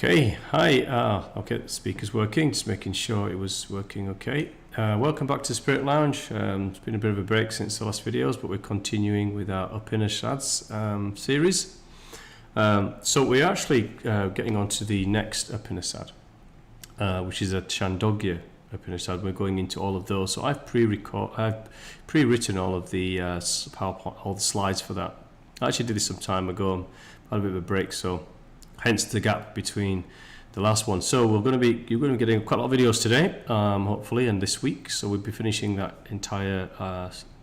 Okay, hi. Okay, the speaker's working, just making sure it was working okay. Welcome back to Spirit Lounge. It's been a bit of a break since the last videos, but we're continuing with our Upanishads series. So we're actually getting on to the next Upanishad, which is a Chandogya Upanisad. We're going into all of those. So I've pre-written all of the PowerPoint, all the slides for that. I actually did this some time ago. I had a bit of a break, so hence the gap between the last one. So you're going to be getting quite a lot of videos today, hopefully, and this week. So we'll be finishing that entire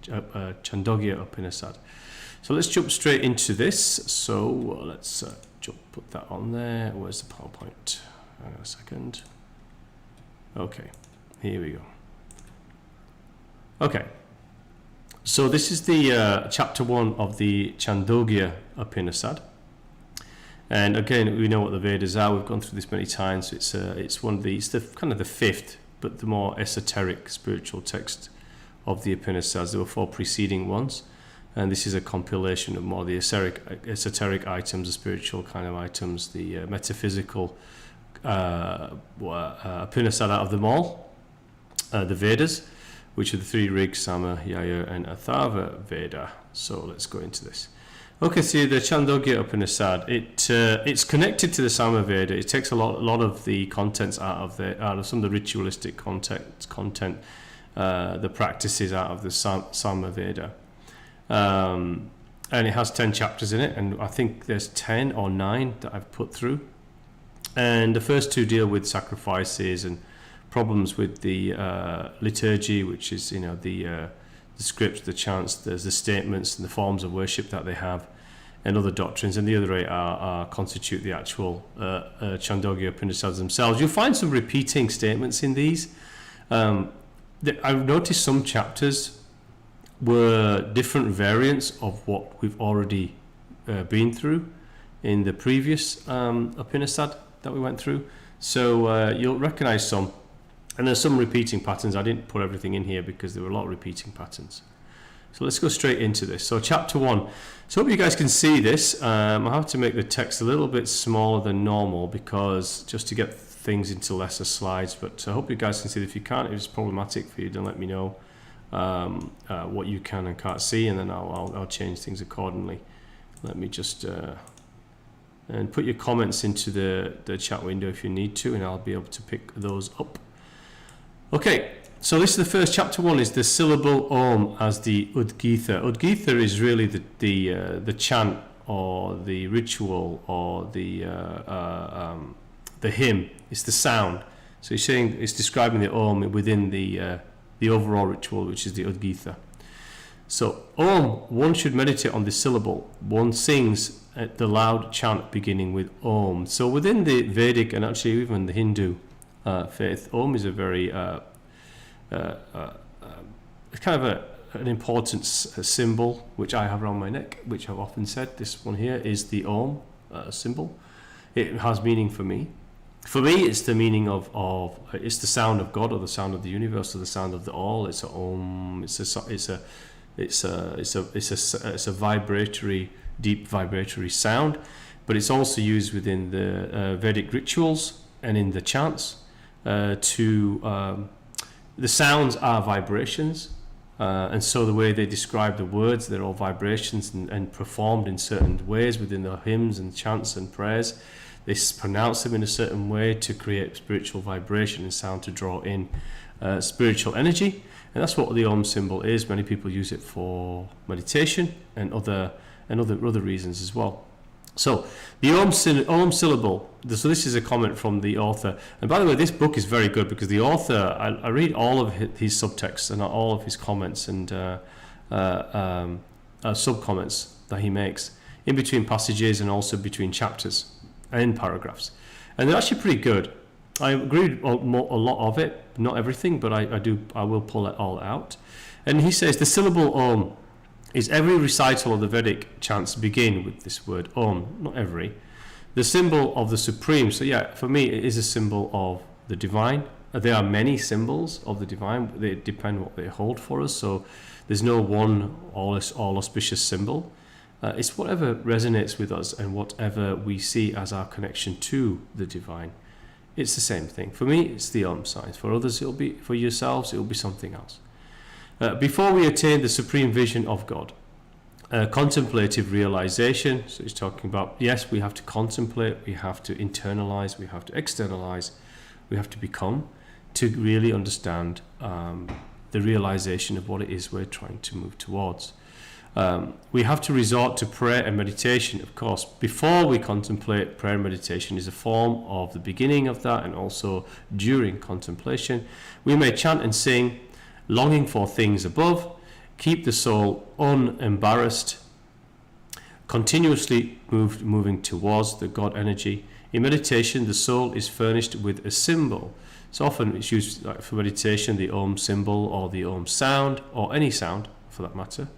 Chandogya Upanishad. So let's jump straight into this. So let's put that on there. Where's the PowerPoint? Hang on a second. Okay, here we go. Okay, so this is the chapter 1 of the Chandogya Upanisad. And again, we know what the Vedas are. We've gone through this many times. It's the kind of the fifth, but the more esoteric spiritual text of the Upanishads. There were 4 preceding ones, and this is a compilation of more the esoteric items, the spiritual kind of items, the metaphysical Upanishad out of them all, the Vedas, which are the 3 Rig, Sama, Yaya, and Atharva Veda. So let's go into this. Okay, so the Chandogya Upanishad, it's connected to the Sama Veda. It takes a lot of the contents out of some of the ritualistic content, the practices out of the Sama Veda, and it has 10 chapters in it, and I think there's 10 or 9 that I've put through. And the first 2 deal with sacrifices and problems with the liturgy, which is the scripts, the chants, there's the statements and the forms of worship that they have, and other doctrines, and the other 8 constitute the actual Chandogya Upanisads themselves. You'll find some repeating statements in these. I've noticed some chapters were different variants of what we've already been through in the previous Upanishad that we went through. So you'll recognize some. And there's some repeating patterns. I didn't put everything in here because there were a lot of repeating patterns. So let's go straight into this. So chapter 1. So I hope you guys can see this. I have to make the text a little bit smaller than normal because just to get things into lesser slides. But I hope you guys can see it. If you can't, if it's problematic for you, then let me know what you can and can't see, and then I'll change things accordingly. Let me just and put your comments into the chat window if you need to, and I'll be able to pick those up. Okay, so this is the first. Chapter 1 is the syllable Om as the Udgitha. Udgitha is really the chant or the ritual or the hymn. It's the sound. So he's saying it's describing the Om within the overall ritual, which is the Udgitha. So Om, one should meditate on the syllable. One sings at the loud chant beginning with Om. So within the Vedic and actually even the Hindu faith, Om is a very it's kind of an important symbol which I have around my neck, which I've often said. This one here is the Om symbol. It has meaning for me. For me, it's the meaning of it's the sound of God, or the sound of the universe, or the sound of the all. It's a Om. It's a vibratory, deep vibratory sound, but it's also used within the Vedic rituals and in the chants. The sounds are vibrations, and so the way they describe the words, they're all vibrations and performed in certain ways within the hymns and chants and prayers. They pronounce them in a certain way to create spiritual vibration and sound to draw in spiritual energy, and that's what the Om symbol is. Many people use it for meditation and other reasons as well. So the Om syllable. So this is a comment from the author. And by the way, this book is very good because the author, I read all of his subtexts and all of his comments and sub-comments that he makes in between passages and also between chapters and paragraphs. And they're actually pretty good. I agree with a lot of it, not everything, but I will pull it all out. And he says the syllable Om is every recital of the Vedic chants begin with this word Om, not every. The symbol of the Supreme. So yeah, for me, it is a symbol of the divine. There are many symbols of the divine. They depend what they hold for us. So there's no one all auspicious symbol. It's whatever resonates with us and whatever we see as our connection to the divine. It's the same thing. For me, it's the Om signs. For others, for yourselves, it'll be something else. Before we attain the supreme vision of God, contemplative realization. So he's talking about, yes, we have to contemplate, we have to internalize, we have to externalize, we have to become, to really understand the realization of what it is we're trying to move towards. We have to resort to prayer and meditation, of course. Before we contemplate, prayer and meditation is a form of the beginning of that, and also during contemplation. We may chant and sing, longing for things above, keep the soul unembarrassed, continuously moving towards the God energy. In meditation, the soul is furnished with a symbol. So often it's used for meditation, the Om symbol or the Om sound, or any sound for that matter.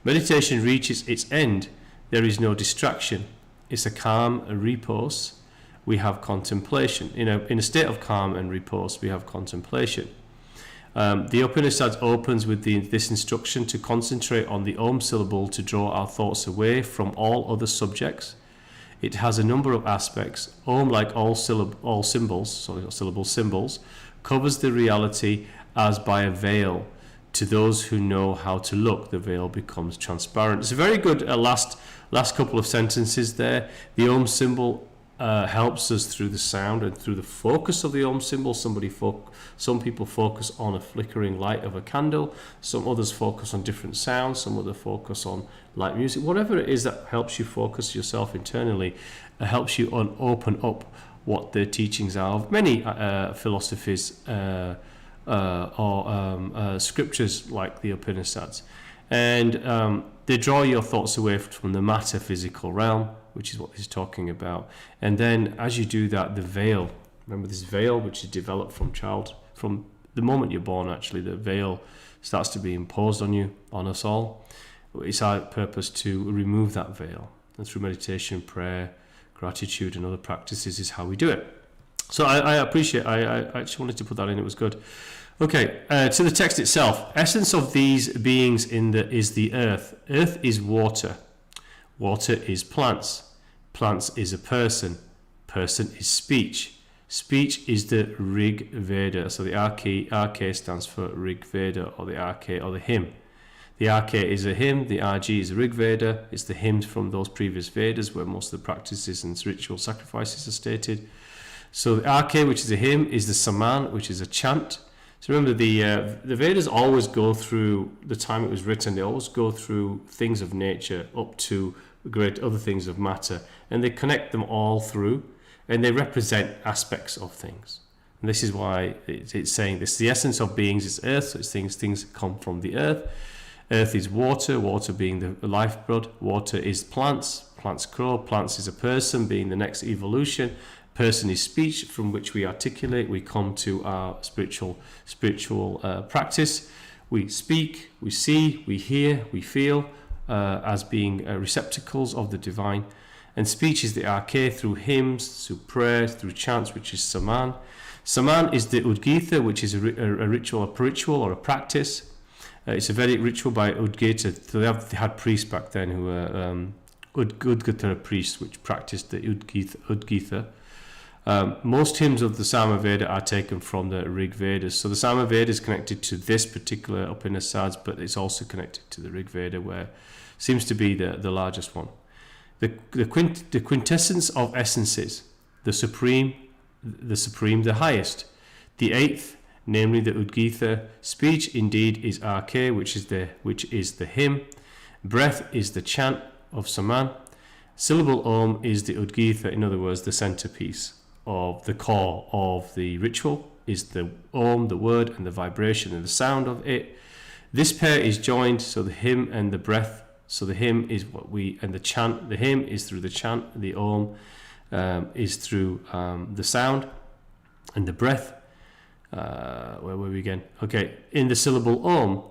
Meditation reaches its end. There is no distraction. It's a calm, a repose. We have contemplation. In a state of calm and repose, we have contemplation. The Upanishad opens with this instruction to concentrate on the Om syllable to draw our thoughts away from all other subjects. It has a number of aspects. Om, like all symbols, covers the reality as by a veil. To those who know how to look, the veil becomes transparent. It's a very good last couple of sentences there. The Om symbol helps us through the sound and through the focus of the Om symbol. Some people focus on a flickering light of a candle. Some others focus on different sounds. Some others focus on light music. Whatever it is that helps you focus yourself internally, helps you open up what the teachings are of many philosophies or scriptures like the Upanishads. And they draw your thoughts away from the matter physical realm, which is what this is talking about. And then as you do that, the veil, remember this veil which is developed from the moment you're born, actually, the veil starts to be imposed on you, on us all. It's our purpose to remove that veil. And through meditation, prayer, gratitude and other practices is how we do it. So I appreciate, I actually wanted to put that in, it was good. Okay, to the text itself. Essence of these beings is the earth. Earth is water. Water is plants. Plants is a person. Person is speech. Speech is the Rig Veda. So the RK stands for Rig Veda, or the RK, or the hymn. The RK is a hymn, the RG is a Rig Veda. It's the hymns from those previous Vedas where most of the practices and ritual sacrifices are stated. So the RK, which is a hymn, is the Saman, which is a chant. So remember, the Vedas always go through the time it was written. They always go through things of nature up to great other things of matter, and they connect them all through, and they represent aspects of things. And this is why it's saying this. The essence of beings is earth. So it's things come from the earth. Earth is water. Water being the lifeblood. Water is plants. Plants grow. Plants is a person, being the next evolution. Person is speech, from which we articulate. We come to our spiritual practice. We speak, we see, we hear, we feel as being receptacles of the divine. And speech is the RK through hymns, through prayers, through chants, which is Saman. Saman is the Udgita, which is a ritual or a practice. It's a Vedic ritual by Udgita. So they had priests back then who were Udgita priests, which practiced the Udgita. Most hymns of the Sama Veda are taken from the Rig Vedas. So the Sama Veda is connected to this particular Upanisads, but it's also connected to the Rig Veda, where seems to be the largest one. The quintessence of essences, the supreme, the highest. The eighth, namely the Udgita. Speech indeed is RK, which is the hymn. Breath is the chant of Saman. Syllable Om is the Udgita, in other words, the centerpiece of the core of the ritual is the Om, the word, and the vibration and the sound of it. This pair is joined, so the hymn and the breath. So the hymn is and the chant. The hymn is through the chant. The Om is through the sound, and the breath. Where were we again? Okay, in the syllable Om,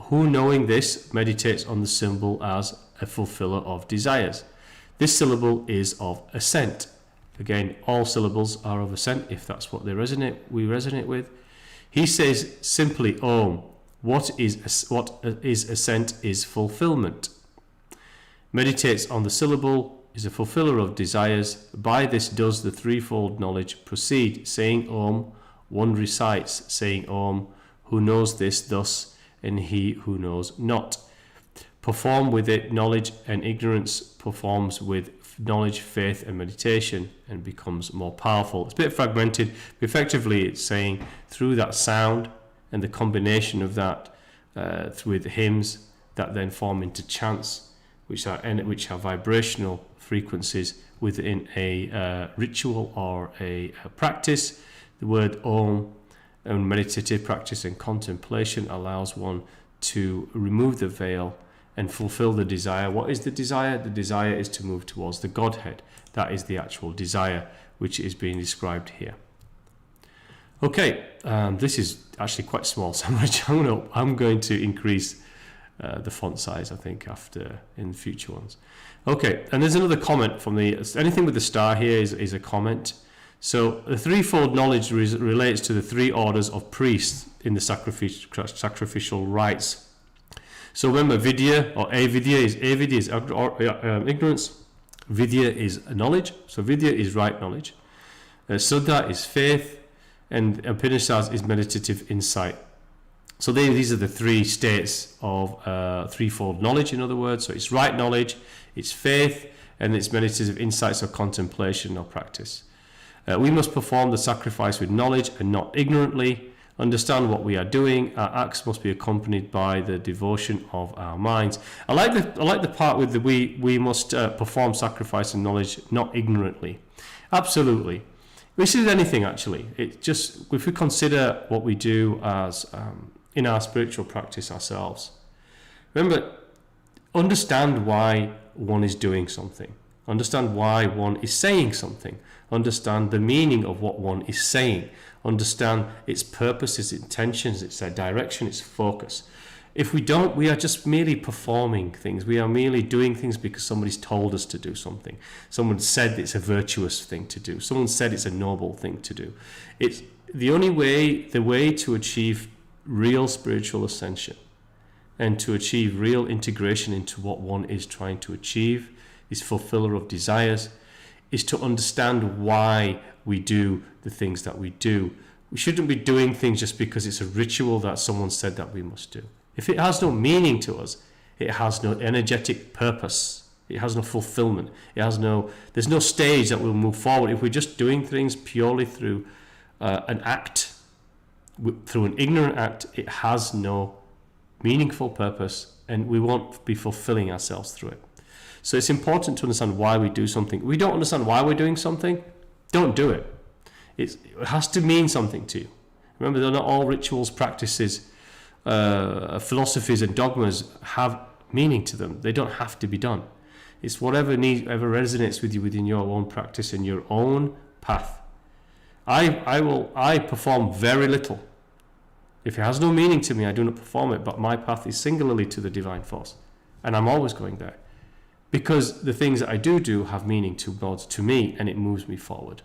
who knowing this meditates on the symbol as a fulfiller of desires. This syllable is of assent. Again, all syllables are of assent, if that's what we resonate with. He says simply Om. What is assent is fulfillment. meditates on the syllable, is a fulfiller of desires. By this does the threefold knowledge proceed. Saying Om, one recites, saying Om, who knows this thus, and he who knows not. Perform with it knowledge and ignorance, performs with knowledge, faith and meditation, and becomes more powerful. It's a bit fragmented, but effectively it's saying through that sound and the combination of that with hymns that then form into chants, which are vibrational frequencies within a ritual or a practice. The word Om and meditative practice and contemplation allows one to remove the veil and fulfill the desire. What is the desire? The desire is to move towards the Godhead. That is the actual desire which is being described here. Okay, this is actually quite small, so I'm going to increase the font size, I think, in future ones. Okay, and there's another comment from anything with the star here is a comment. So the threefold knowledge relates to the three orders of priests in the sacrificial rites. So remember, vidya or avidya is ignorance, vidya is knowledge. So vidya is right knowledge, Suddha is faith, and Upanishads is meditative insight. So these are the three states of threefold knowledge, in other words. So it's right knowledge, it's faith, and it's meditative insights or contemplation or practice. We must perform the sacrifice with knowledge and not ignorantly. Understand what we are doing. Our acts must be accompanied by the devotion of our minds. I like the part with the we must perform sacrifice and knowledge not ignorantly. Absolutely. This is anything actually. It just, if we consider what we do as in our spiritual practice ourselves. Remember, understand why one is doing something. Understand why one is saying something. Understand the meaning of what one is saying. Understand its purpose, its intentions, its direction, its focus. If we don't, we are just merely performing things. We are merely doing things because somebody's told us to do something. Someone said it's a virtuous thing to do. Someone said it's a noble thing to do. It's the way to achieve real spiritual ascension and to achieve real integration into what one is trying to achieve, is fulfiller of desires, is to understand why we do the things that we do. We shouldn't be doing things just because it's a ritual that someone said that we must do. If it has no meaning to us, it has no energetic purpose. It has no fulfillment. There's no stage that will move forward. If we're just doing things purely through an act, through an ignorant act, it has no meaningful purpose, and we won't be fulfilling ourselves through it. So it's important to understand why we do something. If we don't understand why we're doing something, don't do it. It has to mean something to you. Remember, they're not all rituals, practices, philosophies and dogmas have meaning to them. They don't have to be done. It's whatever resonates with you within your own practice and your own path. I perform very little. If it has no meaning to me, I do not perform it, but my path is singularly to the divine force. And I'm always going there. Because the things that I do have meaning to me, and it moves me forward.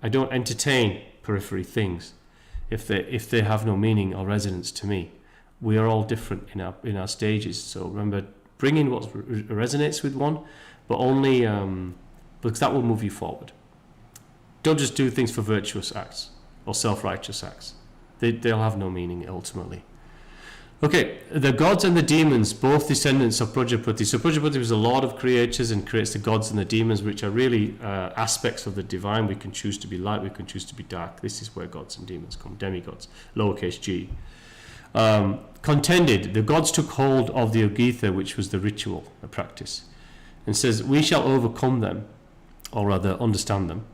I don't entertain periphery things if they have no meaning or resonance to me. We are all different in our stages. So remember, bring in what resonates with one, but only because that will move you forward. Don't just do things for virtuous acts or self-righteous acts. They'll have no meaning ultimately. Okay, the gods and the demons, both descendants of Prajapati. So Prajapati was the lord of creatures and creates the gods and the demons, which are really aspects of the divine. We can choose to be light, we can choose to be dark. This is where gods and demons come, demigods, lowercase g. Contended, the gods took hold of the Ogitha, which was the ritual, the practice, and says, we shall overcome them, or rather understand them.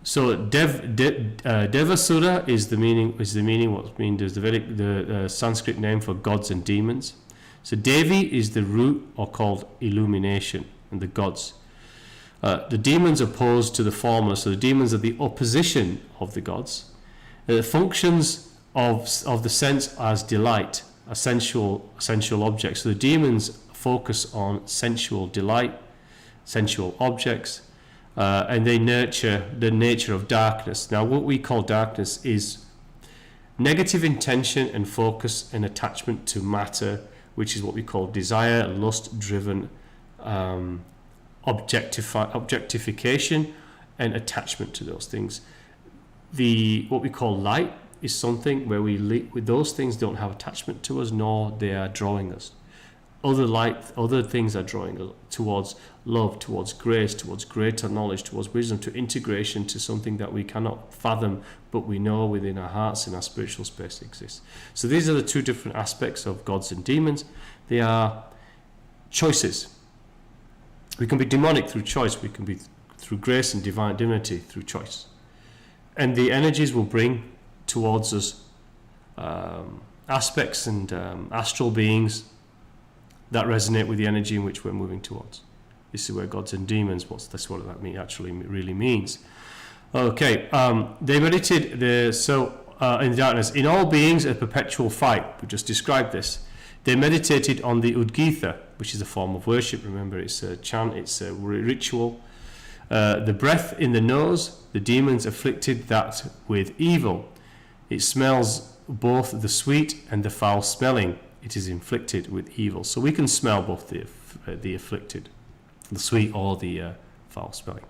So Devasura is the meaning. The Sanskrit name for gods and demons. So Devi is the root, or called illumination, and the gods. The demons opposed to the former. So the demons are the opposition of the gods. The functions of the sense as delight, a sensual object. So the demons focus on sensual delight, sensual objects. And they nurture the nature of darkness. Now, what we call darkness is negative intention and focus and attachment to matter, which is what we call desire, lust-driven objectification and attachment to those things. What we call light is something where with those things don't have attachment to us, nor they are drawing us. Other things are drawing us towards love, towards grace, towards greater knowledge, towards wisdom, to integration, to something that we cannot fathom, but we know within our hearts, in our spiritual space, exists. So these are the two different aspects of gods and demons. They are choices. We can be demonic through choice. We can be through grace and divine divinity through choice. And the energies will bring towards us aspects and astral beings that resonate with the energy in which we're moving towards. This is where gods and demons, that's what that actually really means. Okay, they meditated in darkness. In all beings, a perpetual fight. We just described this. They meditated on the Udgitha, which is a form of worship. Remember, it's a chant, it's a ritual. The breath in the nose, the demons afflicted that with evil. It smells both the sweet and the foul smelling. It is inflicted with evil. So we can smell both the afflicted, the sweet or the foul smelling.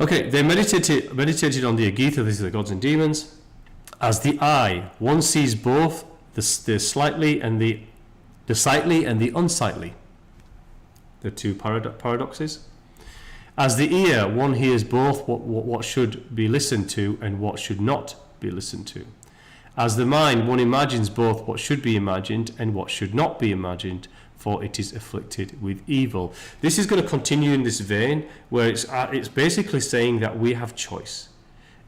Okay, they meditated on the Agitha, these are the gods and demons. As the eye, one sees both the sightly and the unsightly. The two paradoxes. As the ear, one hears both what should be listened to and what should not be listened to. As the mind, one imagines both what should be imagined and what should not be imagined, for it is afflicted with evil. This is going to continue in this vein, where it's basically saying that we have choice.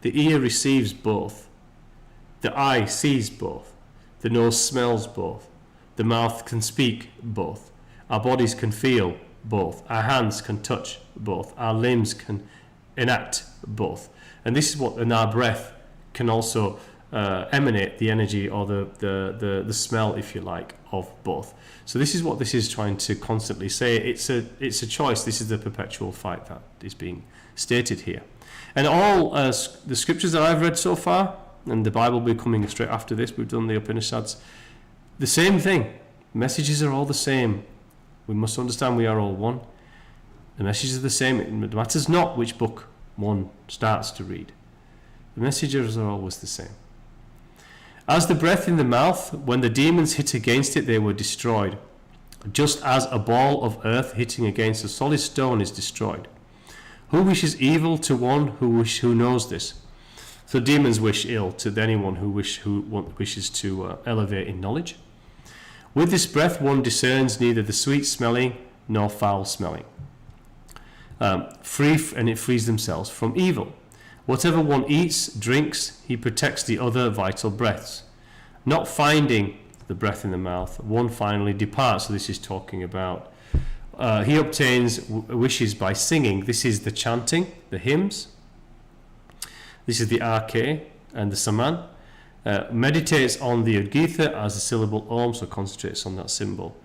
The ear receives both. The eye sees both. The nose smells both. The mouth can speak both. Our bodies can feel both. Our hands can touch both. Our limbs can enact both. And this is and our breath can also emanate the energy or the smell, if you like, of both. So this is what this is trying to constantly say. It's a choice. This is the perpetual fight that is being stated here. And all the scriptures that I've read so far, and the Bible will be coming straight after this, we've done the Upanishads, the same thing. Messages are all the same. We must understand we are all one. The messages are the same. It matters not which book one starts to read. The messages are always the same. As the breath in the mouth, when the demons hit against it, they were destroyed, just as a ball of earth hitting against a solid stone is destroyed. Who wishes evil to one who knows this? So demons wish ill to anyone who wishes to elevate in knowledge. With this breath, one discerns neither the sweet smelling nor foul smelling. And it frees themselves from evil. Whatever one eats, drinks, he protects the other vital breaths. Not finding the breath in the mouth, one finally departs. So this is talking about, he obtains wishes by singing. This is the chanting, the hymns. This is the arche and the saman. Meditates on the Udgitha as a syllable om, so concentrates on that symbol.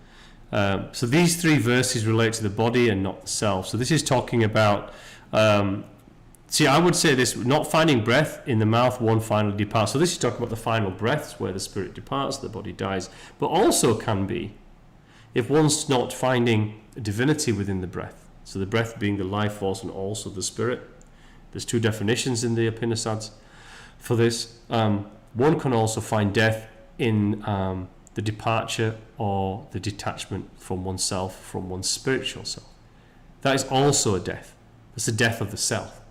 So these three verses relate to the body and not the self. So this is talking about, I would say this, not finding breath in the mouth, one finally departs. So this is talking about the final breaths where the spirit departs, the body dies. But also can be, if one's not finding divinity within the breath, so the breath being the life force and also the spirit. There's two definitions in the Upanishads for this. One can also find death in the departure or the detachment from oneself, from one's spiritual self. That is also a death. It's the death of the self.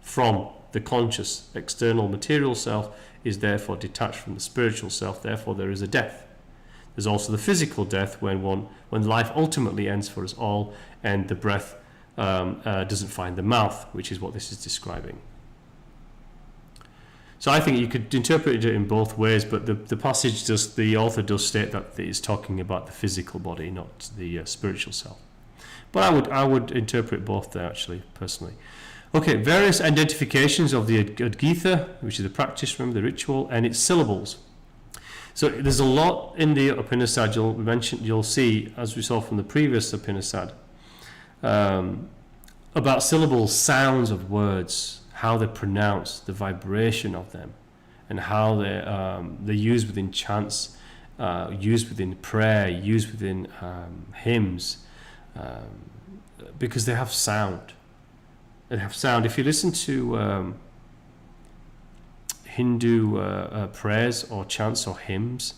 From the conscious external material self is therefore detached from the spiritual self, therefore there is a death. There's also the physical death when life ultimately ends for us all and the breath doesn't find the mouth, which is what this is describing. So I think you could interpret it in both ways, but the passage the author does state that it is talking about the physical body, not the spiritual self. But I would interpret both there, actually, personally. Okay, various identifications of the Udgitha, which is the practice, remember, the ritual, and its syllables. So there's a lot in the Upanishad you'll see, as we saw from the previous Upanishad, about syllables, sounds of words, how they're pronounced, the vibration of them, and how they're used within chants used within prayer, used within hymns, because they have sound. They have sound. If you listen to Hindu prayers or chants or hymns,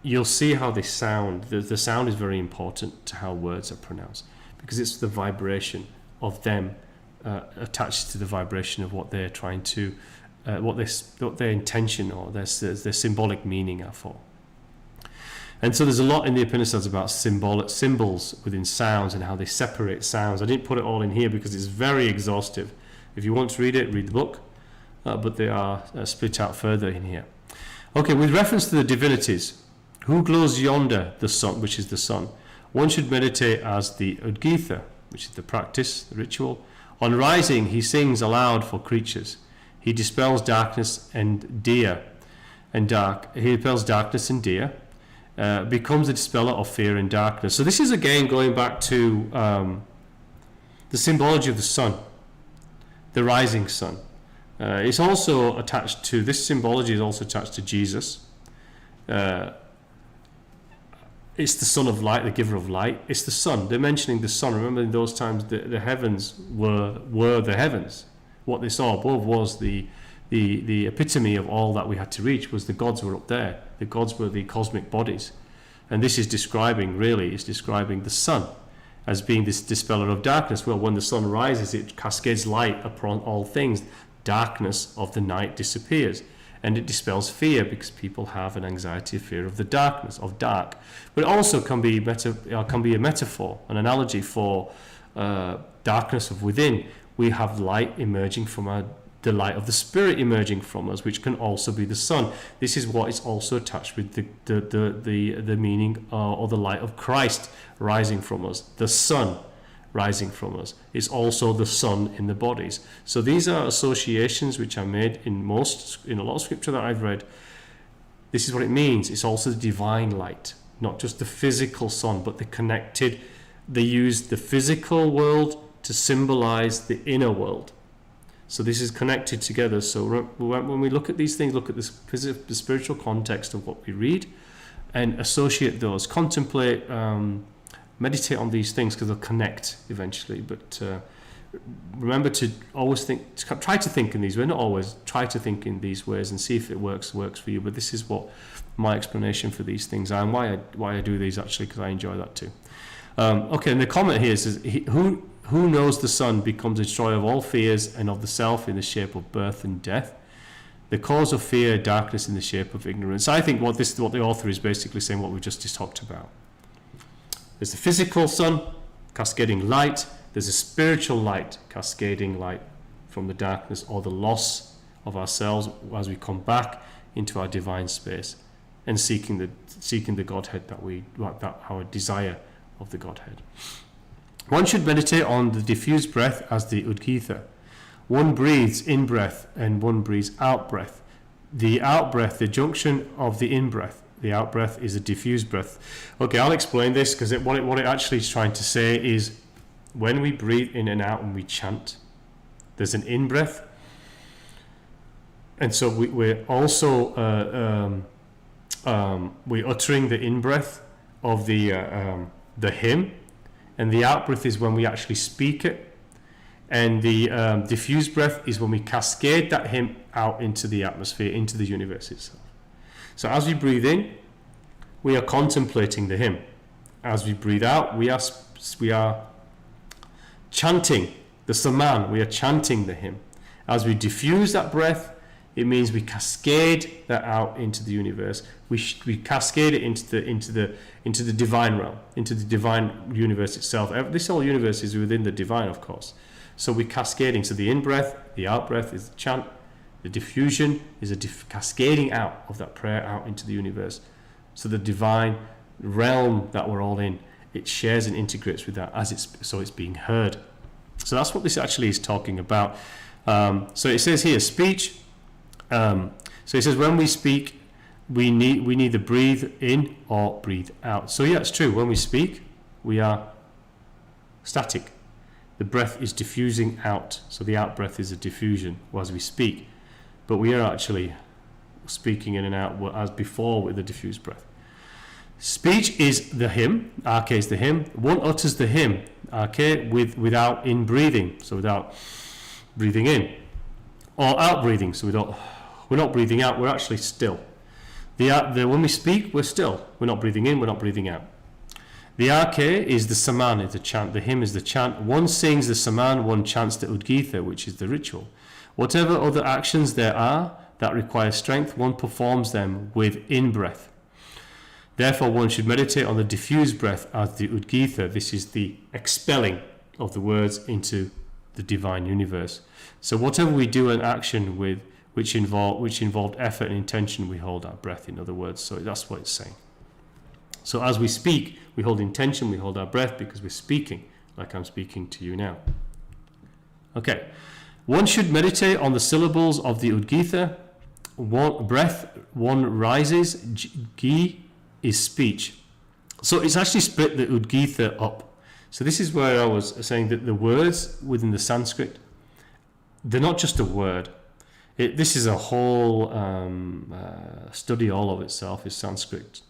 you'll see how they sound. The sound is very important to how words are pronounced, because it's the vibration of them attached to the vibration of what they're trying to, what their intention or their symbolic meaning are for. And so there's a lot in the Upanishads about symbols within sounds and how they separate sounds. I didn't put it all in here because it's very exhaustive. If you want to read it, read the book, but they are split out further in here. Okay, with reference to the divinities, who glows yonder, the sun, which is the sun, one should meditate as the Udgitha, which is the practice, the ritual. On rising, he sings aloud for creatures. He dispels darkness and dear, and dark. He dispels darkness and dear, becomes a dispeller of fear and darkness. So this is again going back to the symbology of the sun, the rising sun. It's also attached to, this symbology is also attached to Jesus. It's the son of light, the giver of light. It's the sun. They're mentioning the sun. Remember, in those times, the heavens were the heavens. What they saw above was the epitome of all that we had to reach, was the gods were up there. The gods were the cosmic bodies. And this is describing the sun as being this dispeller of darkness. Well, when the sun rises, it cascades light upon all things. Darkness of the night disappears. And it dispels fear, because people have an anxiety, a fear of the darkness, of dark. But it also can be a metaphor, an analogy for darkness of within. We have light emerging from the light of the Spirit emerging from us, which can also be the sun. This is what is also attached with the meaning or the light of Christ rising from us. The sun rising from us is also the sun in the bodies. So these are associations which are made in a lot of scripture that I've read. This is what it means. It's also the divine light, not just the physical sun, but the connected. They use the physical world to symbolize the inner world. So this is connected together. So when we look at these things, look at the spiritual context of what we read and associate those, contemplate, meditate on these things, because they'll connect eventually. But remember to always try to think in these ways, not always, try to think in these ways and see if it works for you. But this is what my explanation for these things are, and why I do these, actually, because I enjoy that too. Okay, and the comment here says, who knows the sun becomes a destroyer of all fears and of the self in the shape of birth and death. The cause of fear, darkness in the shape of ignorance. I think what the author is basically saying, what we just talked about. There's the physical sun cascading light. There's a spiritual light cascading light from the darkness or the loss of ourselves as we come back into our divine space and seeking the Godhead our desire of the Godhead. One should meditate on the diffused breath as the Udgitha. One breathes in breath and one breathes out breath. The out breath, the junction of the in breath, the out breath is a diffused breath. Okay, I'll explain this, because what it actually is trying to say is, when we breathe in and out and we chant, there's an in breath, and so we're also we're uttering the in breath of the hymn, and the out breath is when we actually speak it, and the diffused breath is when we cascade that hymn out into the atmosphere, into the universe itself. So as we breathe in, we are contemplating the hymn. As we breathe out, we are chanting the Saman. We are chanting the hymn. As we diffuse that breath, it means we cascade that out into the universe. We cascade it into the divine realm, into the divine universe itself. This whole universe is within the divine, of course. So we're cascading. So the in breath, the out breath is the chant. The diffusion is a cascading out of that prayer out into the universe. So the divine realm that we're all in, it shares and integrates with that so it's being heard. So that's what this actually is talking about. So it says here, speech. So it says, when we speak, we neither breathe in or breathe out. So yeah, it's true. When we speak, we are static. The breath is diffusing out. So the out breath is a diffusion as we speak. But we are actually speaking in and out as before with the diffused breath. Speech is the hymn, RK is the hymn. One utters the hymn, RK, without in breathing, so without breathing in, or out breathing, so we're not breathing out, we're actually still. When we speak, we're still. We're not breathing in, we're not breathing out. The RK is the saman, is the chant. The hymn is the chant. One sings the saman, one chants the udgitha, which is the ritual. Whatever other actions there are that require strength, one performs them with in-breath. Therefore, one should meditate on the diffused breath as the udgitha. This is the expelling of the words into the divine universe. So whatever we do an action with, which involved effort and intention, we hold our breath, in other words. So that's what it's saying. So as we speak, we hold intention, we hold our breath, because we're speaking like I'm speaking to you now. Okay. One should meditate on the syllables of the udgitha. One rises. Gi is speech. So it's actually split the udgitha up. So this is where I was saying that the words within the Sanskrit, they're not just a word. This is a whole study all of itself, is Sanskrit.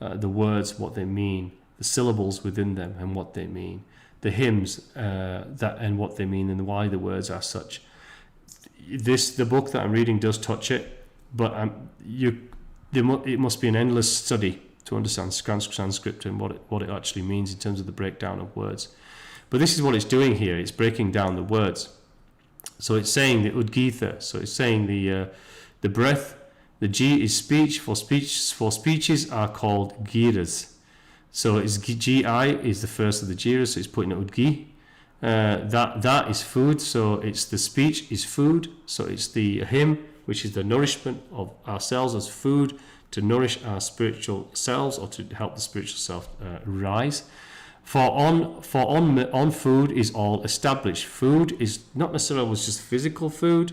The words, what they mean, the syllables within them and what they mean, the hymns that and what they mean and why the words are such. The book that I'm reading does touch it, but it must be an endless study to understand Sanskrit and what it actually means in terms of the breakdown of words. But this is what it's doing here. It's breaking down the words. So it's saying the udgitha. So it's saying the breath. The G is speech. For speeches are called giras. So it's GI is the first of the giras. So it's putting udgi. That is food. So it's the speech is food. So it's the hymn, which is the nourishment of ourselves as food to nourish our spiritual selves or to help the spiritual self rise. For on food is all established. Food is not necessarily just physical food,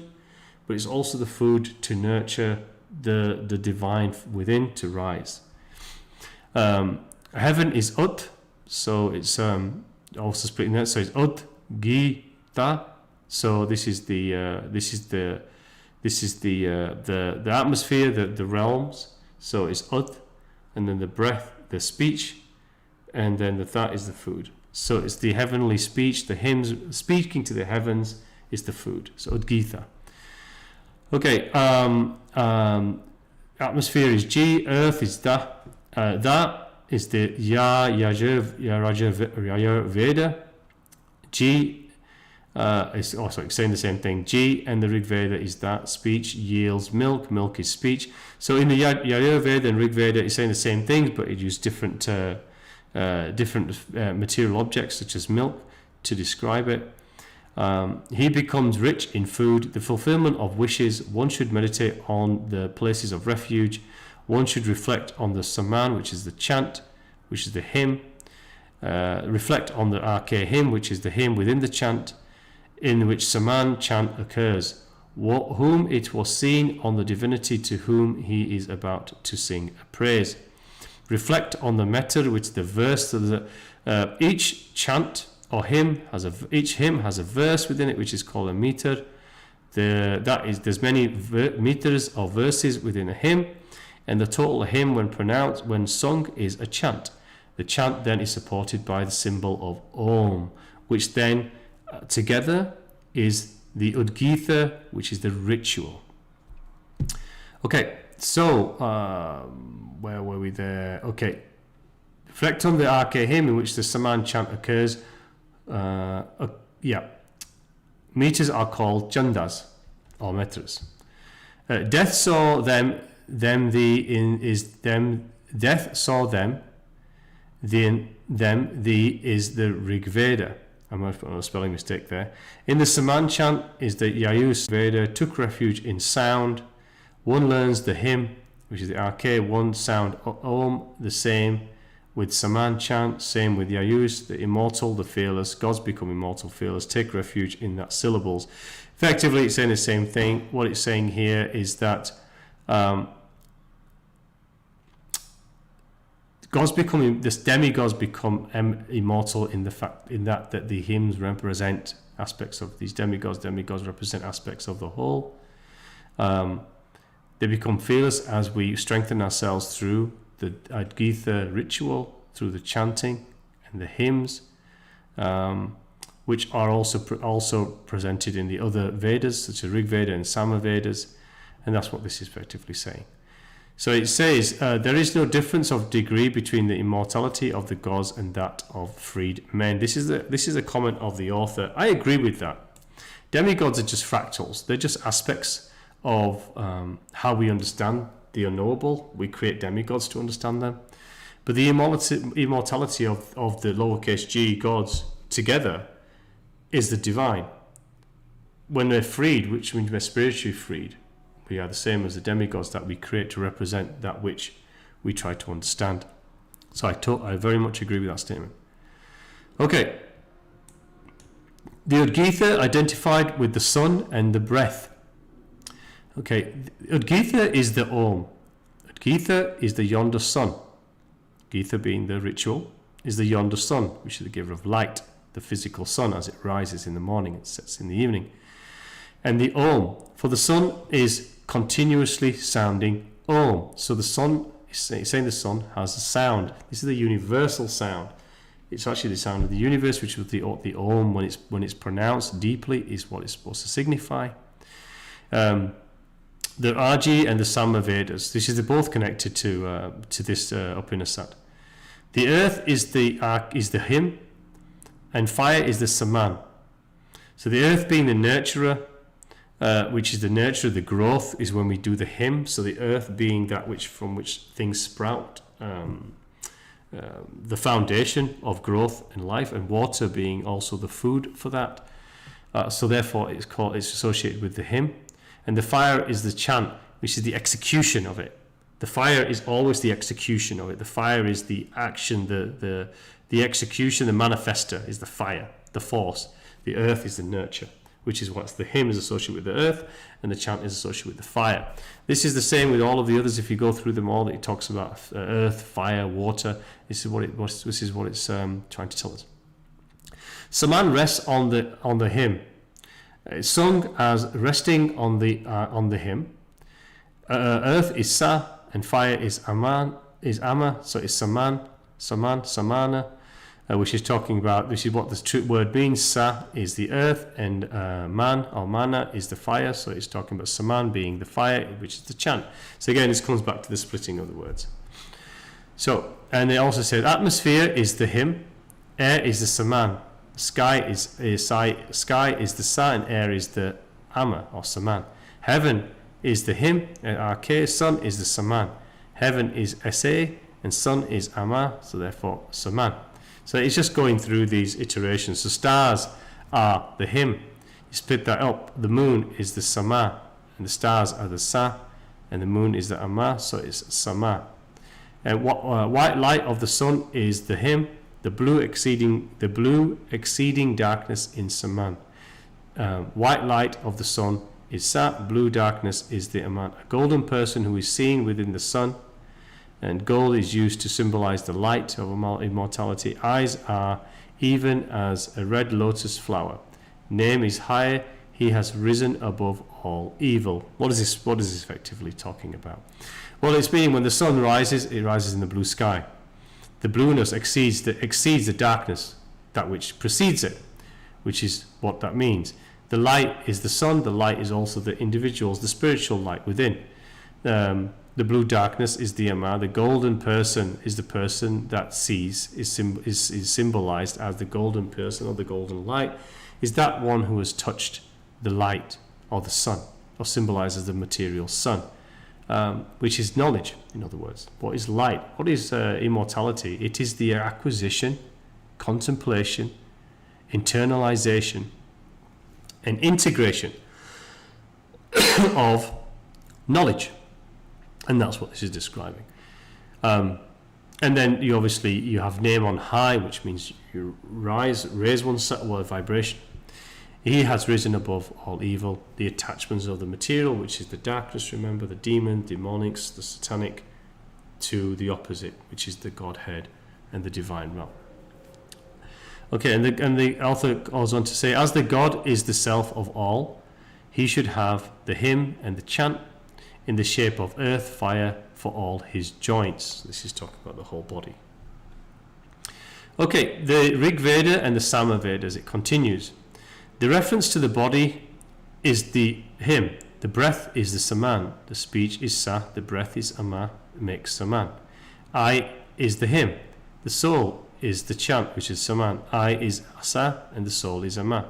but it's also the food to nurture the divine within to rise. Heaven is ut, so it's also splitting that. So it's ut, gi, ta. So this is the atmosphere, the realms. So it's ut, and then the breath, the speech, and then the that is the food. So it's the heavenly speech, the hymns speaking to the heavens is the food. So udgitha. Okay, atmosphere is G, earth is Da. Da is the Raja Veda. G is also saying the same thing. G and the Rig Veda is that. Speech yields milk. Milk is speech. So in the Yajur Veda and Rig Veda, it's saying the same things, but it used different material objects such as milk to describe it. He becomes rich in food, the fulfillment of wishes. One should meditate on the places of refuge. One should reflect on the saman, which is the chant, which is the hymn. Reflect on the RK hymn, which is the hymn within the chant, in which saman chant occurs. Whom it was seen on the divinity to whom he is about to sing a praise. Reflect on the meter, which is the verse. So each chant or hymn each hymn has a verse within it, which is called a meter. There's many meters or verses within a hymn, and the total hymn, when sung, is a chant. The chant then is supported by the symbol of Om, which then together is the udgitha, which is the ritual. Okay, so where were we there? Okay, reflect on the RK hymn in which the saman chant occurs. Meters are called chandas or metras. Death saw them. Death saw them. The is the Rig Veda. I might have put a spelling mistake there. In the Saman chant is the Yajur Veda. Took refuge in sound. One learns the hymn, which is the RK. One sound Om, the same with Saman chant, same with Yajus, the immortal, the fearless. Gods become immortal, fearless. Take refuge in that syllables. Effectively, it's saying the same thing. What it's saying here is that demigods become immortal in that the hymns represent aspects of these demigods. Demigods represent aspects of the whole. They become fearless as we strengthen ourselves through the Gita ritual, through the chanting and the hymns, which are also presented in the other Vedas, such as Rig Veda and Sama Vedas, and that's what this is effectively saying. So it says, there is no difference of degree between the immortality of the gods and that of freed men. This is a comment of the author. I agree with that. Demigods are just fractals. They're just aspects of how we understand the unknowable. We create demigods to understand them. But the immortality of the lowercase g gods together is the divine. When they're freed, which means we're spiritually freed, we are the same as the demigods that we create to represent that which we try to understand. So I very much agree with that statement. Okay. The Udgitha identified with the sun and the breath. Okay, Udgitha is the Om. Udgitha is the yonder sun. Gita being the ritual, is the yonder sun, which is the giver of light, the physical sun as it rises in the morning and sets in the evening. And the Om, for the sun is continuously sounding Om. So the sun is saying the sun has a sound. This is the universal sound. It's actually the sound of the universe, which is the Om, when it's pronounced deeply, is what it's supposed to signify. The Aji and the Sama Vedas, they're both connected to this Upanishad. The earth is the him, and fire is the Saman. So the earth being the nurturer, which is the nurture of the growth, is when we do the him. So the earth being that from which things sprout, the foundation of growth and life, and water being also the food for that. So therefore it's associated with the hymn. And the fire is the chant, which is the execution of it. The fire is always the execution of it. The fire is the action, the execution, the manifester is the fire, the force. The earth is the nurture, which is what the hymn is associated with the earth, and the chant is associated with the fire. This is the same with all of the others. If you go through them all, it talks about earth, fire, water. This is what it's trying to tell us. Saman rests on the hymn. It's sung as resting on the hymn. Earth is sa, and fire is ama. So it's saman, samana. Which is talking about, this is what the true word means. Sa is the earth, and man or mana is the fire. So it's talking about Saman being the fire, which is the chant. So again, this comes back to the splitting of the words. So, and they also said atmosphere is the him, air is the Saman, sky is the Sa, and air is the Ama or Saman. Heaven is the him, and Arke, sun is the Saman. Heaven is Sa, and sun is Ama, so therefore Saman. So it's just going through these iterations. So stars are the him. You split that up. The moon is the Sama, and the stars are the Sa, and the moon is the Ama, so it's Sama. And white light of the sun is the him. The blue exceeding darkness in Saman. White light of the sun is Sa. Blue darkness is the Aman. A golden person who is seen within the sun. And gold is used to symbolize the light of immortality. Eyes are even as a red lotus flower. Name is high. He has risen above all evil. What is this effectively talking about? Well, it's meaning when the sun rises, it rises in the blue sky. The blueness exceeds the darkness, that which precedes it, which is what that means. The light is the sun. The light is also the individuals, the spiritual light within. The blue darkness is the Ama. The golden person is the person that sees, is symbolized as the golden person or the golden light, is that one who has touched the light or the sun, or symbolizes the material sun, which is knowledge, in other words. What is light? What is immortality? It is the acquisition, contemplation, internalization, and integration of knowledge. And that's what this is describing. And then you have name on high, which means you raise one's vibration. He has risen above all evil, the attachments of the material, which is the darkness, remember, the demon, demonics, the satanic, to the opposite, which is the Godhead and the divine realm. Okay, and the author goes on to say, as the God is the self of all, he should have the hymn and the chant in the shape of earth, fire for all his joints. This is talking about the whole body. Okay, the Rig Veda and the Sama Veda, as it continues. The reference to the body is the him. The breath is the Saman. The speech is Sa. The breath is Ama. Makes Saman. I is the him. The soul is the chant, which is Saman. I is Sa, and the soul is Ama.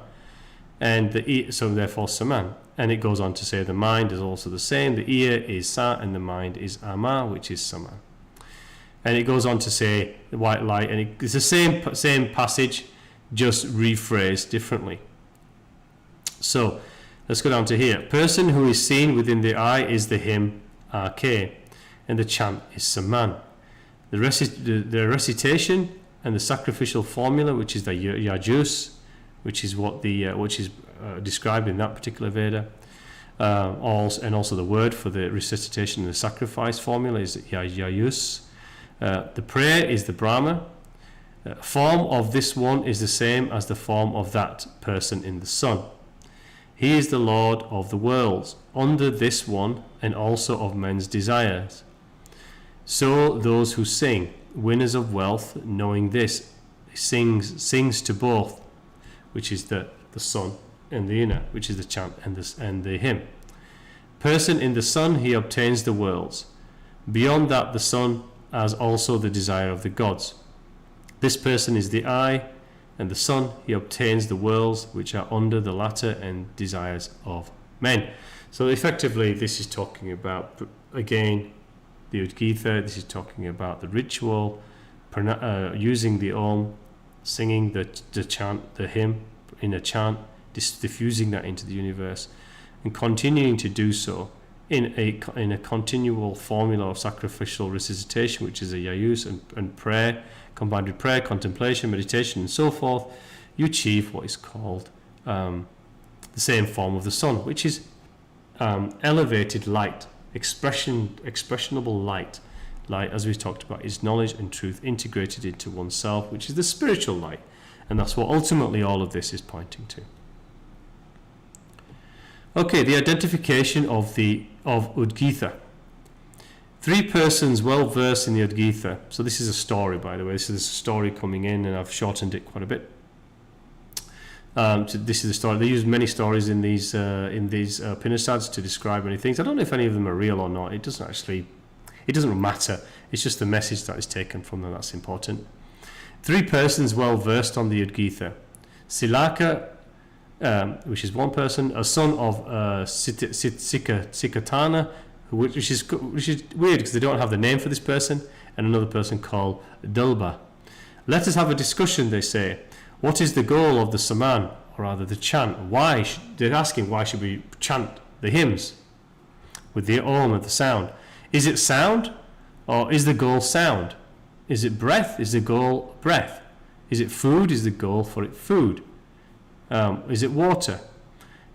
And so therefore Saman. And it goes on to say the mind is also the same. The ear is Sa, and the mind is Ama, which is Saman. And it goes on to say the white light, and it's the same passage, just rephrased differently. So let's go down to here. Person who is seen within the eye is the hymn RK, and the chant is Saman. The recitation and the sacrificial formula, which is the Yajus, which is what which is described in that particular Veda, and also the word for the recitation and the sacrifice formula is Yajus. The prayer is the Brahma. Form of this one is the same as the form of that person in the sun. He is the Lord of the worlds, under this one, and also of men's desires. So those who sing, winners of wealth, knowing this, sings to both, which is the sun and the inner, which is the chant and the hymn. Person in the sun, he obtains the worlds. Beyond that, the sun, as also the desire of the gods. This person is the eye, and the sun, he obtains the worlds which are under the latter and desires of men. So effectively, this is talking about, again, the Udgita. This is talking about the ritual, using the Om, singing the chant, the hymn in a chant, diffusing that into the universe, and continuing to do so in a continual formula of sacrificial recitation, which is a yayus, and prayer, combined with prayer, contemplation, meditation, and so forth. You achieve what is called the same form of the sun, which is elevated light, expressionable light. Light, as we talked about, is knowledge and truth integrated into oneself, which is the spiritual light, and that's what ultimately all of this is pointing to. Okay, the identification of Udgita. Three persons well versed in the Udgita. So this is a story, by the way. This is a story coming in, and I've shortened it quite a bit. So this is the story. They use many stories in these Upanisads to describe many things. I don't know if any of them are real or not. It doesn't matter. It's just the message that is taken from them that's important. Three persons well versed on the Udgita. Silaka, which is one person, a son of Sikatana, which is weird because they don't have the name for this person, and another person called Dulba. Let us have a discussion, they say. What is the goal of the Saman, or rather the chant? They're asking why should we chant the hymns with the Om and the sound? Is it sound, or is the goal sound? Is it breath? Is the goal breath? Is it food? Is the goal for it food? Is it water?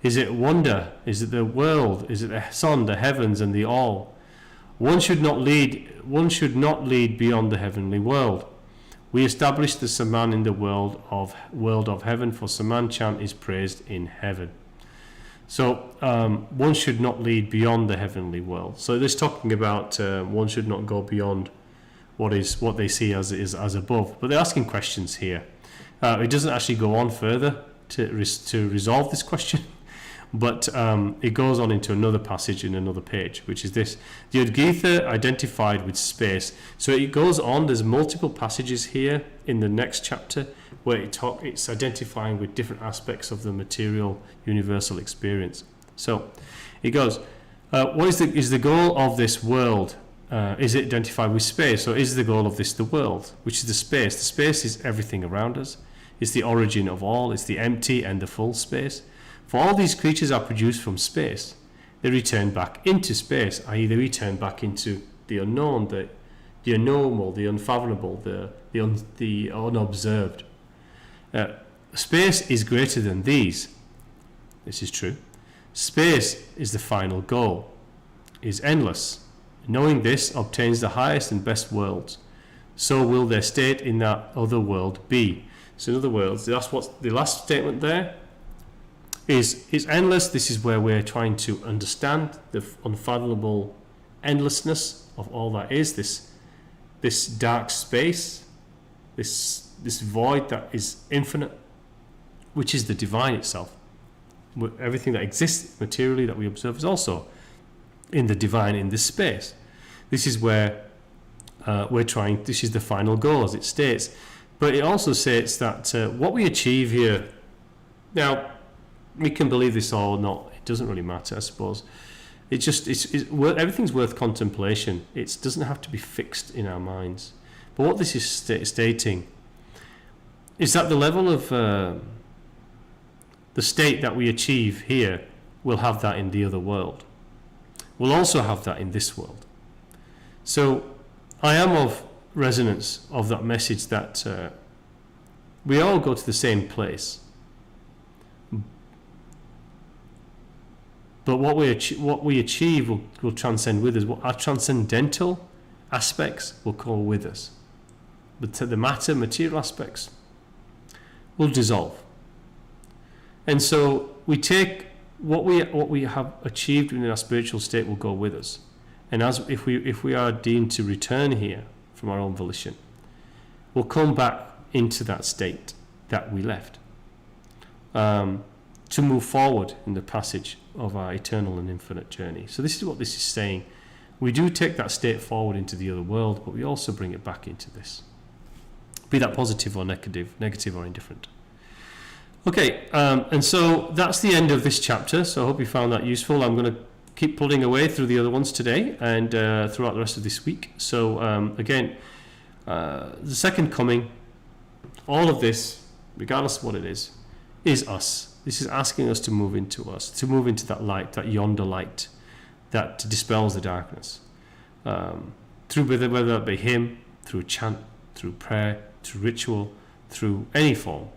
Is it wonder? Is it the world? Is it the sun, the heavens, and the all? One should not lead beyond the heavenly world. We establish the Saman in the world of heaven, for Saman chant is praised in heaven. So one should not lead beyond the heavenly world. So this talking about one should not go beyond what they see as above. But they're asking questions here. It doesn't actually go on further to resolve this question, but it goes on into another passage in another page, which is this: the Udgita identified with space. So it goes on. There's multiple passages here in the next chapter where it's identifying with different aspects of the material universal experience. So it goes, what is the goal of this world? Is it identified with space, or is the goal of this the world, which is the space? The space is everything around us. It's the origin of all. It's the empty and the full space. For all these creatures are produced from space. They return back into space, i.e. they return back into the unknown, the unknowable, the unfathomable, the unobserved. Space is greater than these. This is true. Space is the final goal, is endless. Knowing this obtains the highest and best worlds. So will their state in that other world be. So in other words, that's what the last statement there is endless. This is where we're trying to understand the unfathomable endlessness of all that is, this dark space, this void that is infinite, which is the divine itself. Everything that exists materially that we observe is also in the divine, in this space. This is where this is the final goal, as it states. But it also states that what we achieve here, now, we can believe this or not, it doesn't really matter, I suppose. Everything's worth contemplation. It doesn't have to be fixed in our minds. But what this is stating is that the level of the state that we achieve here, we'll have that in the other world. We'll also have that in this world. So I am of resonance of that message that we all go to the same place. But what we achieve will transcend with us. Our transcendental aspects will go with us. But the material aspects will dissolve. And so we take what we have achieved in our spiritual state will go with us. And if we are deemed to return here from our own volition, we'll come back into that state that we left. To move forward in the passage of our eternal and infinite journey. So this is what this is saying. We do take that state forward into the other world, but we also bring it back into this. Be that positive or negative or indifferent. Okay, and so that's the end of this chapter. So I hope you found that useful. I'm going to keep plodding away through the other ones today and throughout the rest of this week. So again, the second coming, all of this, regardless of what it is us. This is asking us to move into us, to move into that light, that yonder light that dispels the darkness. Through whether that be hymn, through chant, through prayer, through ritual, through any form,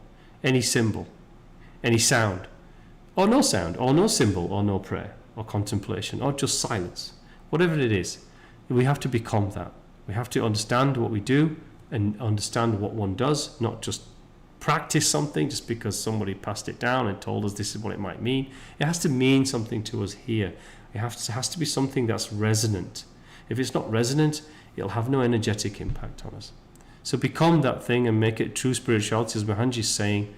any symbol, any sound, or no symbol, or no prayer, or contemplation, or just silence. Whatever it is, we have to become that. We have to understand what we do and understand what one does, not just practice something just because somebody passed it down and told us this is what it might mean. It has to mean something to us here. It has to be something that's resonant. If it's not resonant, it'll have no energetic impact on us. So become that thing and make it true spirituality. As Mahanji is saying,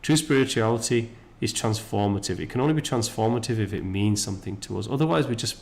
true spirituality is transformative. It can only be transformative if it means something to us. Otherwise, we just